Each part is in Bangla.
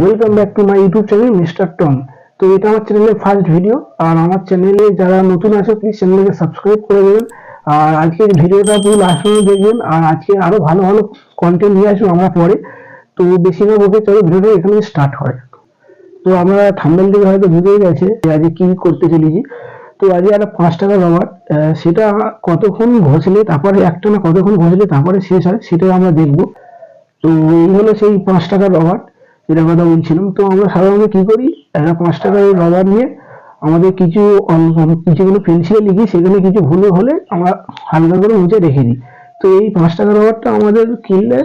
Welcome back to my YouTube channel mister Tom. তো এটা আমার চ্যানেলের ফার্স্ট ভিডিও, আর আমার চ্যানেলে যারা নতুন আছে প্লিজ চ্যানেলকে সাবস্ক্রাইব করে দেবেন। আর আজকের ভিডিওটা পুরো লাস্ট পর্যন্ত দেখবেন, আর আজকে আরো ভালো ভালো কন্টেন্ট নিয়ে আসবো আমরা পরে। তো বেশি না বকে চলো ভিডিওটা এখানে স্টার্ট হয়। তো আমরা থাম্বনেল থেকে হয়তো বুঝেই গেছে যে আজকে কি করতে চলেছি। তো আজকে একটা 5 টাকার রবার, সেটা কতক্ষণ ঘষলে তারপরে একটা না কতক্ষণ ঘষলে তারপরে শেষ হয় সেটাই আমরা দেখবো। তো এই হলো সেই 5 টাকার রবার যেটা কথা বলছিলাম। তো আমরা সাধারণত কি করি, একটা 5 টাকার রবার নিয়ে আমাদের কিছুগুলো পেন্সিলে লিখি, সেখানে কিছু ভুল হলে আমরা হালকা করে মুছে রেখে দিই। তো এই 5 টাকার রবারটা আমাদের কিনলে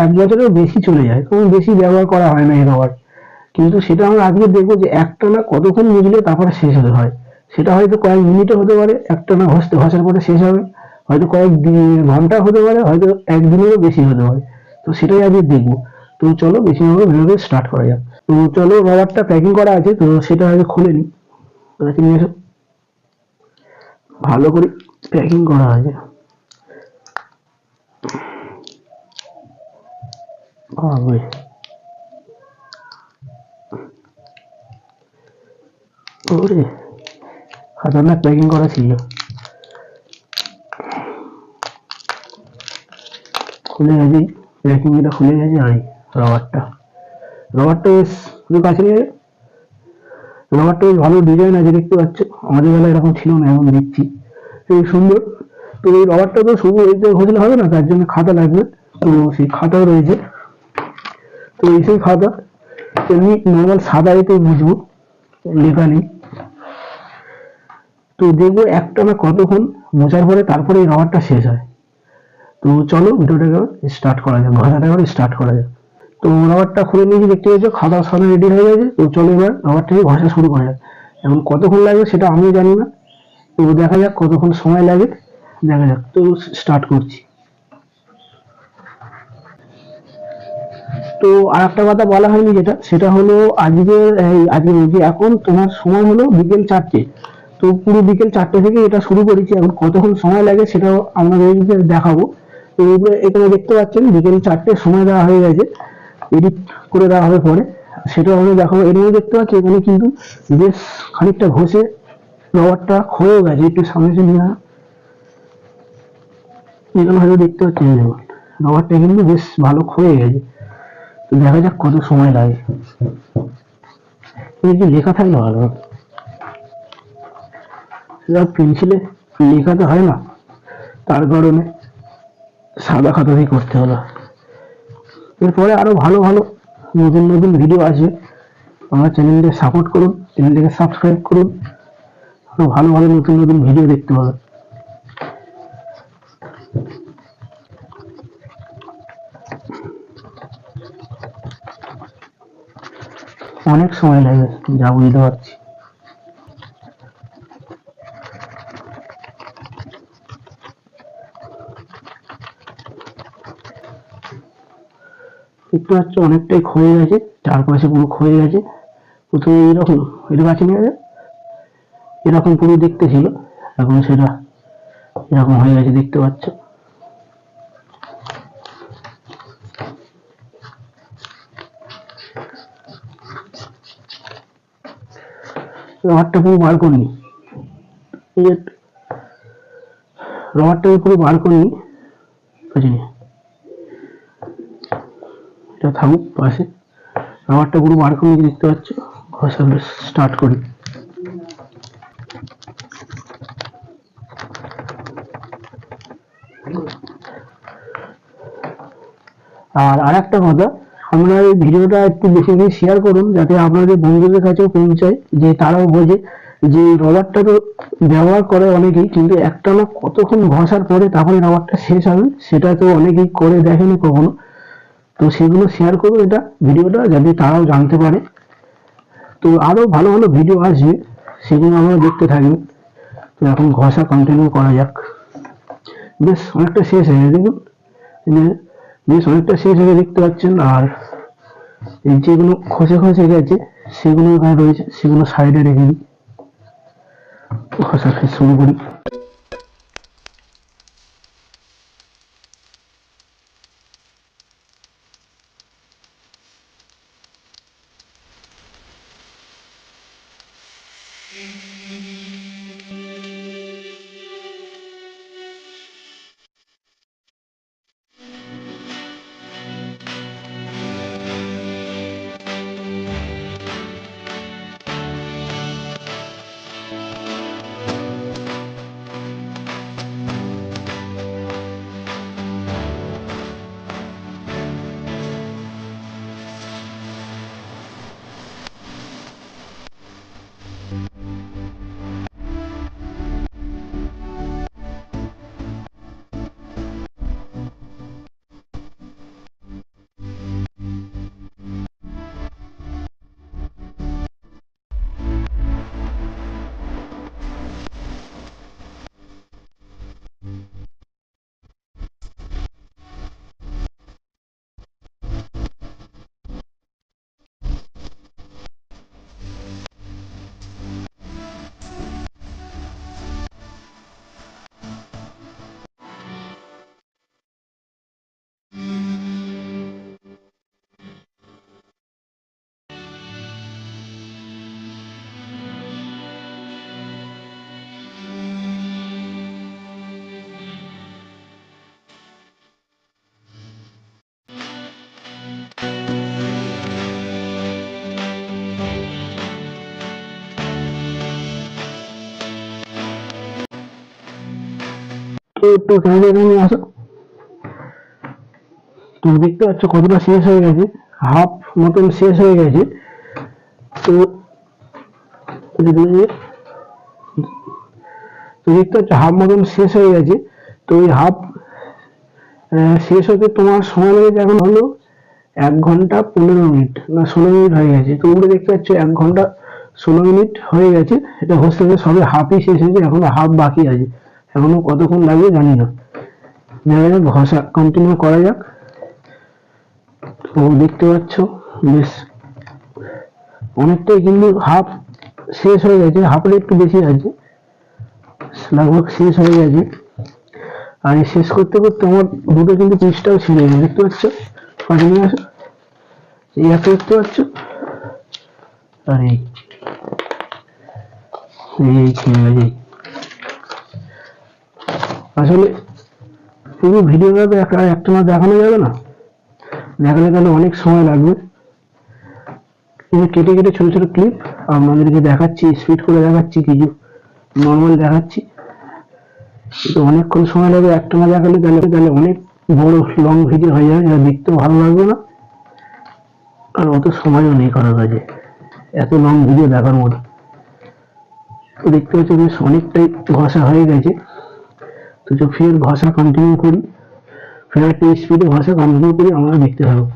1 বছরের বেশি চলে যায়, কারণ বেশি ব্যবহার করা হয় না এই রবার। কিন্তু সেটা আমরা আজকে দেখবো যে একটানা কতক্ষণ মুছলে তারপরে শেষ হতে হয়। সেটা হয়তো কয়েক মিনিটে হতে পারে, একটানা ঘষার পরে শেষ হবে, হয়তো কয়েক ঘন্টা হতে পারে, হয়তো একদিনেরও বেশি হতে পারে। তো সেটাই আজকে দেখবো। তো চলো বেশি ভাবে ভিডিওটা স্টার্ট করা যাক। তো চলো, রবারটা প্যাকিং করা আছে, তো সেটা আগে খুলে নিই। ওটাকে নিয়ে এসো, ভালো করে প্যাকিং করা আছে। বাবারে, ওরে খাতারনাক প্যাকিং করা ছিল। খুলে গেছে, প্যাকিং এটা খুলে গেছে। আর রবারটা রবারটা বেশ শুধু কাছে নিয়ে রবারটা বেশ ভালো ডিজাইন আছে, দেখতে পাচ্ছ। আমাদের বেলায় এরকম ছিল না, এখন দেখছি এই সুন্দর। তো এই রবারটা তো শুধু এইতে ঘষলে হবে না, তার জন্য খাতা লাগবে। তো সেই খাতাও রয়েছে। তো এই সেই খাতা এমনি নর্মাল সাদা এতে বুঝবো, লেখা নেই। তো দেখবো একটানা কতক্ষণ মোছার পরে তারপরে এই রবারটা শেষ হয়। তো চলো ভিডিওটাকে স্টার্ট করা যাক, ঘষাটা এবার স্টার্ট করা যাক। তো রবারটা খুলে নিয়েছি, দেখতে পাচ্ছ খাতা সামনে রেডি হয়ে গেছে। তো চলো এবার রবারটাকে ঘষা শুরু করা যাক। এখন কতক্ষণ লাগবে সেটা আমিও জানি না, তো দেখা যাক কতক্ষণ সময় লাগে, দেখা যাক। তো স্টার্ট করছি। তো আর একটা কথা বলা হয়নি, যেটা সেটা হলো আজকে যে এখন তোমার সময় হলো বিকেল 4টে। তো পুরো বিকেল 4টে থেকে এটা শুরু করেছি। এখন কতক্ষণ সময় লাগে সেটাও আপনাদেরকে দেখাবো। তো এখানে দেখতে পাচ্ছেন বিকেল 4টে সময় দেওয়া হয়ে গেছে, এডিট করে দেওয়া হবে পরে, সেটাও আমি দেখাবো। এর মধ্যে দেখতে পাচ্ছি এখানে কিন্তু বেশ খানিকটা ঘষে রবারটা ক্ষয়েও গেছে। একটু সামনে এসে নিয়ে এখানে হয়তো দেখতে পাচ্ছি, দেখুন রবারটা কিন্তু বেশ ভালো ক্ষয়ে গেছে। তো দেখা যাক কত সময় লাগে। যদি লেখা থাকলে ভালো, সেটা পেন্সিলে লেখাতে হয় না, তার কারণে সাদা খাতা দিয়ে করতে হলো। এরপরে আরো ভালো ভালো নতুন নতুন ভিডিও আসবে, আমার চ্যানেলকে সাপোর্ট করুন, চ্যানেলটাকে সাবস্ক্রাইব করুন, আরো ভালো ভালো নতুন নতুন ভিডিও দেখতে পাবেন। অনেক সময় লাগে, যা বুঝতে পারছি। দেখতে পাচ্ছ অনেকটাই ক্ষয়ে গেছে, চারপাশে পুরো ক্ষয়ে গেছে। প্রথমে এইরকম এর কাছে নিয়ে যায়, এরকম পুরো দেখতে ছিল, এখন সেটা এরকম হয়ে গেছে, দেখতে পাচ্ছ। রবারটা পুরো বার করিনি, এই যে রবারটাকে পুরো বার করিনি, বুঝলি, এটা থাকুক পাশে। রবারটা পুরো বার করে দেখতে পাচ্ছ, ঘষা স্টার্ট করি। আর আরেকটা কথা, আমরা এই ভিডিওটা একটু বেশি বেশি শেয়ার করুন, যাতে আপনাদের বন্ধুদের কাছেও পৌঁছায়, যে তারাও বোঝে যে রবারটা তো ব্যবহার করে অনেকেই, কিন্তু একটা না কতক্ষণ ঘষার পরে তারপরে রবারটা শেষ হবে সেটা তো অনেকেই করে দেখেনি কখনো। তো সেগুলো শেয়ার করুন এটা ভিডিওটা, যাতে তারাও জানতে পারে। তো আরো ভালো ভালো ভিডিও আসবে, সেগুলো আমরা দেখতে থাকবেন। তো এখন ঘষা কন্টিনিউ করা যাক। বেশ অনেকটা শেষ হয়ে গেছে, দেখুন বেশ অনেকটা শেষ হয়ে দেখতে পাচ্ছেন। আর এই যেগুলো খসে খসে গেছে সেগুলো এখানে রয়েছে, সেগুলো সাইডে রেখে দিই, খসা শুরু করি। তো একটু ক্যামেরাটা নিয়ে আসো। তো দেখতে পাচ্ছ কতটা শেষ হয়ে গেছে, হাফ মতন শেষ হয়ে গেছে। তো দেখতে পাচ্ছ হাফ মতন শেষ হয়ে গেছে। তো এই হাফ শেষ হতে তোমার সময় লেগেছে এখন হলো 1 ঘন্টা 15 মিনিট, না 16 মিনিট হয়ে গেছে। তো উপরে দেখতে পাচ্ছ 1 ঘন্টা 16 মিনিট হয়ে গেছে। এটা হচ্ছে সবে হাফই শেষ হয়েছে, এখনো হাফ বাকি আছে। এখনো কতক্ষণ লাগবে জানি না। দেখা যাক, ঘষা কন্টিনিউ করা যাক। তো দেখতে পাচ্ছ বেশ অনেকটাই কিন্তু হাফ শেষ হয়ে গেছে, হাফের একটু বেশি আছে, লাগভগ শেষ হয়ে গেছে। আর এই শেষ করতে করতে আমার দুটো কিন্তু পিসটাও ছিঁড়ে গেছে, দেখতে পাচ্ছ। কন্টিনিউ আসো, এই একটা দেখতে পাচ্ছ, আর এই ছিঁড়ে গেছে। আসলে পুরো ভিডিওটা তো একটা না দেখানো যাবে না, দেখালে তাহলে অনেক সময় লাগবে। কেটে কেটে ছোট ছোট ক্লিপ আপনাদেরকে দেখাচ্ছি, স্পিড করে দেখাচ্ছি, কিছু নর্মাল দেখাচ্ছি। কিন্তু অনেকক্ষণ সময় লাগবে, একটা না দেখালে তাহলে অনেক বড় লং ভিডিও হয়ে যাবে, যেটা দেখতেও ভালো লাগবে না, আর অত সময়ও নেই কারোর কাছে এত লং ভিডিও দেখার মতো। তো দেখতে পাচ্ছি বেশ অনেকটাই ঘষা হয়ে গেছে। তো ফের ঘষা কন্টিনিউ করি, ফের একটা স্পিডে ঘষা কন্টিনিউ করি, আমরা দেখতে থাকবো।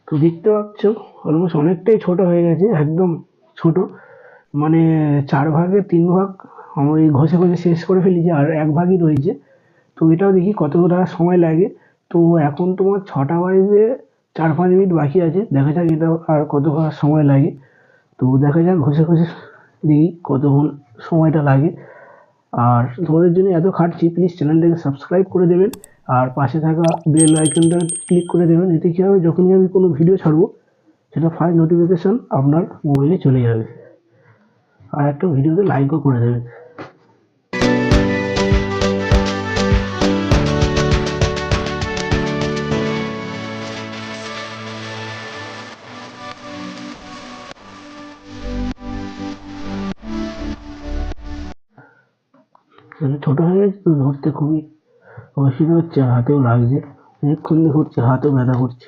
তো দেখতে পাচ্ছ অলমোস্ট অনেকটাই ছোট হয়ে গেছে, একদম ছোট, মানে 4 ভাগের 3 ভাগ আমি ঘষে ঘষে শেষ করে ফেলেছি, আর 1 ভাগই রয়েছে। তো এটাও দেখি কতটা সময় লাগে। তো এখন তোমার 6টা বাজে 4-5 মিনিট বাকি আছে, দেখা যাক এটা আর কতক্ষণ সময় লাগে। তো দেখা যাক, ঘষে ঘষে দেখি কতক্ষণ সময়টা লাগে। আর তোমাদের জন্য এত খাটছি, প্লিজ চ্যানেলটাকে সাবস্ক্রাইব করে দেবেন, আর পাশে থাকা বেল আইকনটা ক্লিক করে দেবেন। এতে কী হবে, যখনই আমি কোনো ভিডিও ছাড়বো সেটা ফার্স্ট নোটিফিকেশন আপনার মোবাইলে চলে যাবে। আর একটা ভিডিওতে লাইকও করে দেবেন। ছোট হয়ে গেছে তো ধরতে খুবই অসুবিধা হচ্ছে, হাতেও লাগছে, অনেকক্ষণ দিয়ে ঘুরছে, হাতেও ব্যথা করছে।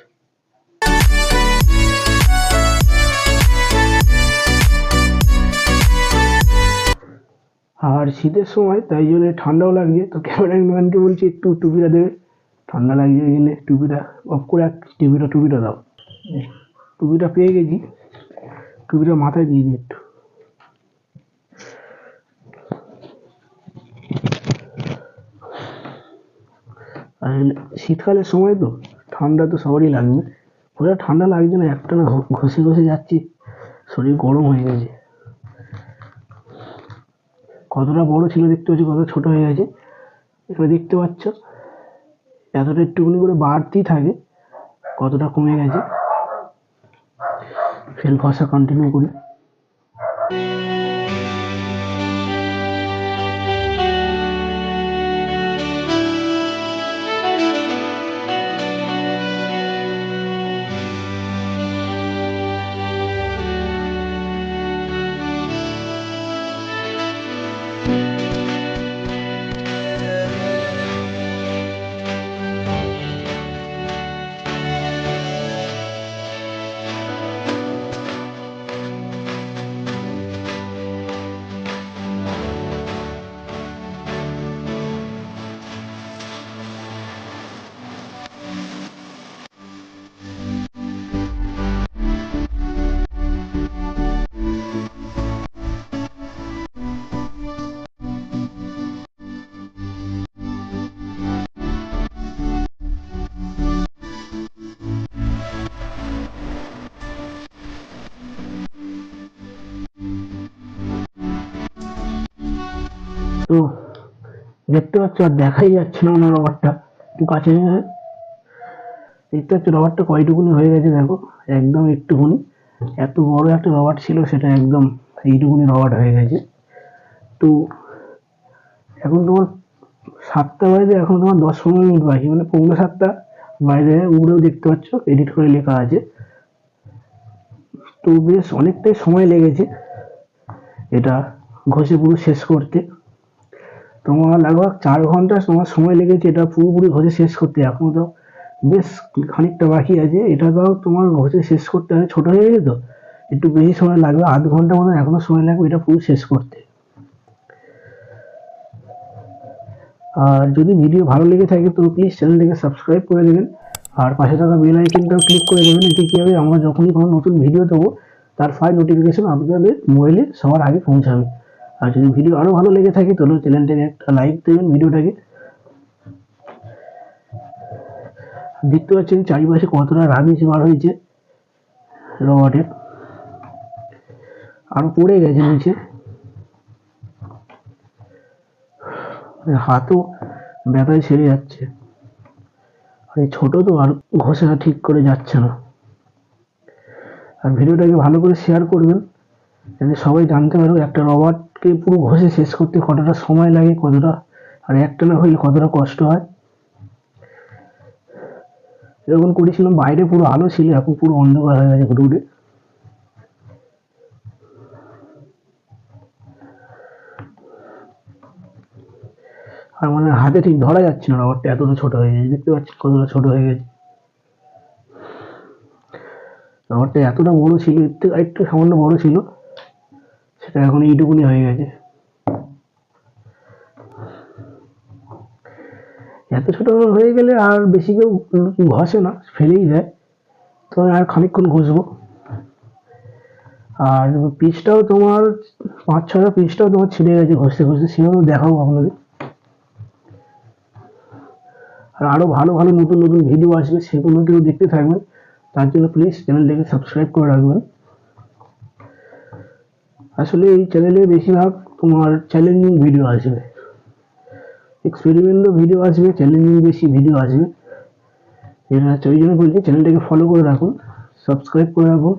আর শীতের সময় তাই জন্য ঠান্ডাও লাগছে। তো ক্যামেরাম্যানকে বলছি একটু টুপিটা দেবে, ঠান্ডা লাগছে ওই জন্য। টুপিটা অফ করে টুপিটা দাও। টুপিটা পেয়ে গেছি, টুপিটা মাথায় দিয়ে দিই একটু। আর শীতকালের সময় তো ঠান্ডা তো সবারই লাগবে, পুরো ঠান্ডা লাগছে না, একটা না ঘষে ঘষে যাচ্ছি, শরীর গরম হয়ে গেছে। কতটা বড় ছিল দেখতে পাচ্ছি, কতটা ছোট হয়ে গেছে এখানে দেখতে পাচ্ছ, এতটা একটুখানি করে বাড়তেই থাকে, কতটা কমে গেছে। ফেল ঘষা কন্টিনিউ করি। তো দেখতে পাচ্ছ আর দেখাই যাচ্ছে না আমার রবারটা, একটু কাছে নিয়ে দেখতে পাচ্ছ রবারটা কয়টুকুনি হয়ে গেছে, দেখো একদম একটুকুনি। এত বড় একটা রবার ছিল, সেটা একদম এইটুকুনি রবার হয়ে গেছে। তো এখন তোমার 7টা বাজে, এখন তোমার 10-15 মিনিট বাকি, মানে 6:45 বাইরে উড়েও দেখতে পাচ্ছ এডিট করে লেখা আছে। তো বেশ অনেকটাই সময় লেগেছে এটা ঘষে পুরো শেষ করতে। তোমার লাগভগ 4 ঘন্টা তোমার সময় লেগেছে এটা পুরোপুরি ঘষে শেষ করতে। এখনো তো বেশ খানিকটা বাকি আছে, এটা তাও তোমার ঘষে শেষ করতে হবে, ছোট হয়ে গেছে তো একটু বেশি সময় লাগবে, আধ ঘন্টা মতো এখনো সময় লাগবে এটা পুরো শেষ করতে। আর যদি ভিডিও ভালো লেগে থাকে তো প্লিজ চ্যানেলটিকে সাবস্ক্রাইব করে দেবেন, আর পাশে থাকা বেল আইকনটাও ক্লিক করে দেবেন। এতে কি হবে, আমরা যখনই কোনো নতুন ভিডিও দেবো তার ফাইল নোটিফিকেশন আপনাদের মোবাইলে সবার আগে পৌঁছাবে। আর যদি ভিডিও আরও ভালো লেগে থাকে তাহলে চ্যানেলটাকে একটা লাইক দেবেন ভিডিওটাকে। দেখতে পাচ্ছেন চারিপাশে কতটা রাবিশ বার হয়েছে রবার্টের, আরো পড়ে গেছে নিচে, হাতও ব্যথায় ছেড়ে যাচ্ছে। আর এই ছোট তো আর ঘষা ঠিক করে যাচ্ছে না। আর ভিডিওটাকে ভালো করে শেয়ার করবেন যাতে সবাই জানতে পারবে একটা রবারকে পুরো ঘষে শেষ করতে কতটা সময় লাগে, কতটা, আর একটা না হইলে কতটা কষ্ট হয়। যখন করেছিলাম বাইরে পুরো আলো ছিল, এখন পুরো অন্ধকার হয়ে গেছে ঘুটঘুটে। আর মানে হাতে ঠিক ধরা যাচ্ছে না, রবারটা এতটা ছোট হয়ে গেছে, দেখতে পাচ্ছি কতটা ছোট হয়ে গেছে। রবারটা এতটা বড় ছিল, এর থেকে একটু সামান্য বড় ছিল, সেটা এখন এইটুকুনি হয়ে গেছে। এত ছোট হয়ে গেলে আর বেশি কেউ ঘষে না, ফেলেই দেয়, তো আর খানিকক্ষণ ঘষবো। আর পিসটাও তোমার 5-6টা পিসটাও তোমার ছিঁড়ে গেছে ঘষতে ঘষতে, সেগুলো দেখাবো আপনাদের। আর আরো ভালো ভালো নতুন নতুন ভিডিও আসবে, সেগুলোকেও দেখতে থাকবেন, তার জন্য প্লিজ চ্যানেলটাকে সাবস্ক্রাইব করে রাখবেন। আসলে এই চ্যানেলে বেশিরভাগ তোমার চ্যালেঞ্জিং ভিডিও আসবে, এক্সপেরিমেন্টও ভিডিও আসবে, চ্যালেঞ্জিং বেশি ভিডিও আসবে। এটা ওই জন্য বলছি চ্যানেলটাকে ফলো করে রাখুন, সাবস্ক্রাইব করে রাখুন,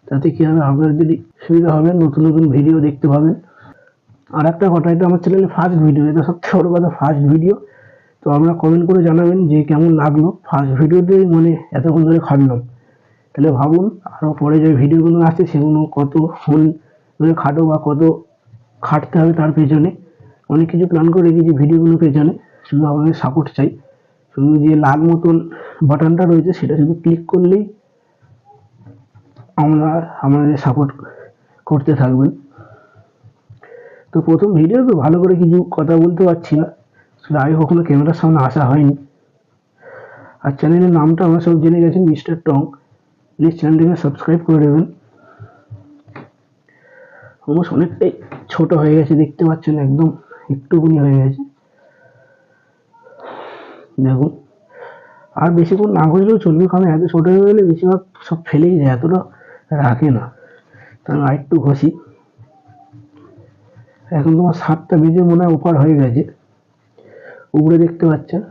তাতে কি হবে আপনাদের সুবিধা হবে, নতুন নতুন ভিডিও দেখতে পাবেন। আর একটা কথা, এটা আমার চ্যানেলে ফার্স্ট ভিডিও, এটা সবচেয়ে বড় কথা, ফার্স্ট ভিডিও। তো আপনারা কমেন্ট করে জানাবেন যে কেমন লাগলো ফার্স্ট ভিডিওতে, মানে এতক্ষণ ধরে খাটলাম। তাহলে ভাবুন আরও পরে যে ভিডিওগুলো আসছে সেগুলো কতক্ষণ ধরে খাটো বা কত খাটতে হবে তার পেছনে। অনেক কিছু প্ল্যান করে রেখেছি ভিডিওগুলোর পেছনে, শুধু আপনাদের সাপোর্ট চাই। শুধু যে লাল মতন বাটনটা রয়েছে সেটা শুধু ক্লিক করলেই আমরা আমাদের সাপোর্ট করতে থাকবেন। তো প্রথম ভিডিও তো ভালো করে কিছু কথা বলতে পারছি না, আসলে আগে কখনো ক্যামেরার সামনে আসা হয়নি। আর চ্যানেলের নামটা আমরা সব জেনে গেছেন, মিস্টার টং। প্লিজ চ্যানেলটিকে সাবস্ক্রাইব করে দেবেন। অলমোস্ট অনেকটাই ছোট হয়ে গেছে, দেখতে পাচ্ছেন একদম একটুকুনি হয়ে গেছে দেখুন। আর বেশিক্ষণ না ঘষলেও চলবে, কারণ এত ছোট হয়ে গেলে বেশিরভাগ সব ফেলেই যায়, এতটা রাখে না। তাই আর একটু ঘষি। এখন তোমার 7টা বেজে মনে হয় ওপার হয়ে গেছে, উপরে দেখতে পাচ্ছেন।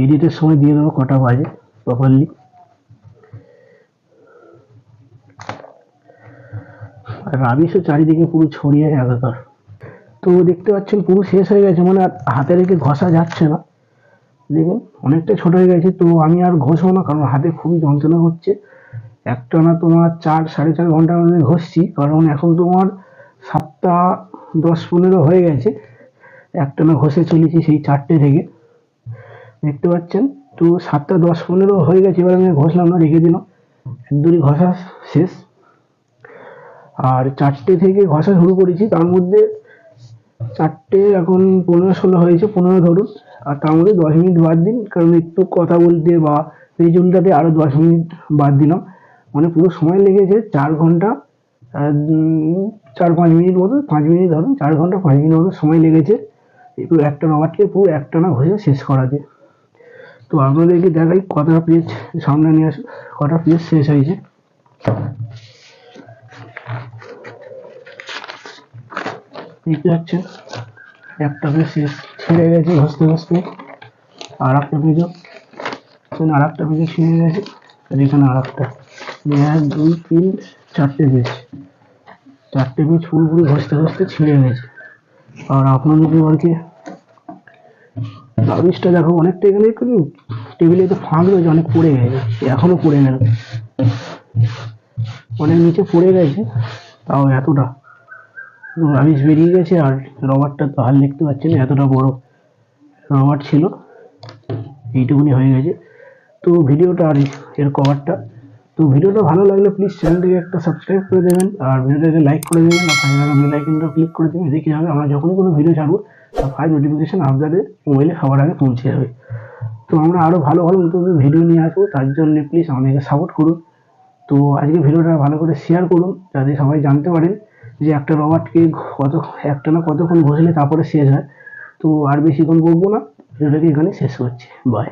এডিটের সময় দিয়ে দেবো কটা বাজে প্রপারলি। রাবিশও চারিদিকে পুরো ছড়িয়ে একাকার। তো দেখতে পাচ্ছেন পুরো শেষ হয়ে গেছে, মানে আর হাতে রেখে ঘষা যাচ্ছে না। দেখুন অনেকটা ছোট হয়ে গেছে, তো আমি আর ঘষবো না, কারণ হাতে খুবই যন্ত্রণা হচ্ছে। একটানা তোমার 4-4.5 ঘন্টার মধ্যে ঘষছি, কারণ এখন তোমার 7টা 10-15 হয়ে গেছে। একটানা ঘষে চলেছি সেই 4টে থেকে, দেখতে পাচ্ছেন। তো 7টা 10-15 হয়ে গেছে, এবার আমি ঘষলাম না, রেখে দিলাম। একদুরি ঘষা শেষ। আর 4টে থেকে ঘষা শুরু করেছি, তার মধ্যে 4টে এখন 15-16 হয়েছে, 15 ধরুন। আর তার মধ্যে 10 মিনিট বাদ দিন, কারণ একটু কথা বলতে বা এই জন্যটাতে আরো 10 মিনিট বাদ দিলাম। মানে পুরো সময় লেগেছে 4 ঘন্টা 4-5 মিনিট মতো, 5 মিনিট ধরুন, 4 ঘন্টা 5 মিনিট মতো সময় লেগেছে একটু একটা রবারকে পুরো একটানা ঘষে শেষ করাতে। তো আপনাদেরকে দেখাই কটা পেজ সামনে নিয়ে আসুন, কটা পেজ শেষ হয়েছে। দেখতে পাচ্ছেন একটা পেজ শেষ, ছিঁড়ে গেছে ঘষতে ঘষতে। আর একটা পেজও, আর একটা পেজও ছিঁড়ে গেছে। আর এখানে আর একটা, 1 2 3 4টে পেজ, 4টে পেজ পুরোপুরি ঘষতে ঘষতে ছিঁড়ে গেছে। আর আপনাদেরকে আর কি রাবিশটা দেখো, অনেকটা এখানে টেবিলে তো ফাঁক রয়েছে, অনেক পড়ে গেছে, এখনো পড়ে গেল, অনেক নিচে পড়ে গেছে, তাও এতটা রাবিশ বেরিয়ে গেছে। আর রবারটা তো হাল দেখতে পাচ্ছেন, এতটা বড় রবার ছিল, এইটুকুনি হয়ে গেছে। তো ভিডিওটা আর এর কভারটা, তো ভিডিওটা ভালো লাগলে প্লিজ চ্যানেলটিকে একটা সাবস্ক্রাইব করে দেবেন, আর ভিডিওটাকে লাইক করে দেবেন, আর পাশে থাকা বেল আইকনটা ক্লিক করে দেবেন। এতে কি হবে, আমরা যখনই কোনো ভিডিও ছাড়বো তার ফার্স্ট নোটিফিকেশন আপনাদের মোবাইলে সবার আগে পৌঁছে যাবে। তো আমরা আরো ভালো ভালো নতুন নতুন ভিডিও নিয়ে আসবো, তার জন্য প্লিজ আমাদেরকে সাপোর্ট করুন। তো আজকে ভিডিওটা ভালো করে শেয়ার করুন, যাতে সবাই জানতে পারেন যে একটা রবারকে একটানা কতক্ষণ ঘষলে তারপরে শেষ হয়। তো আর বেশিক্ষণ বলবো না, ভিডিওটাকে এখানে শেষ করছি, বাই।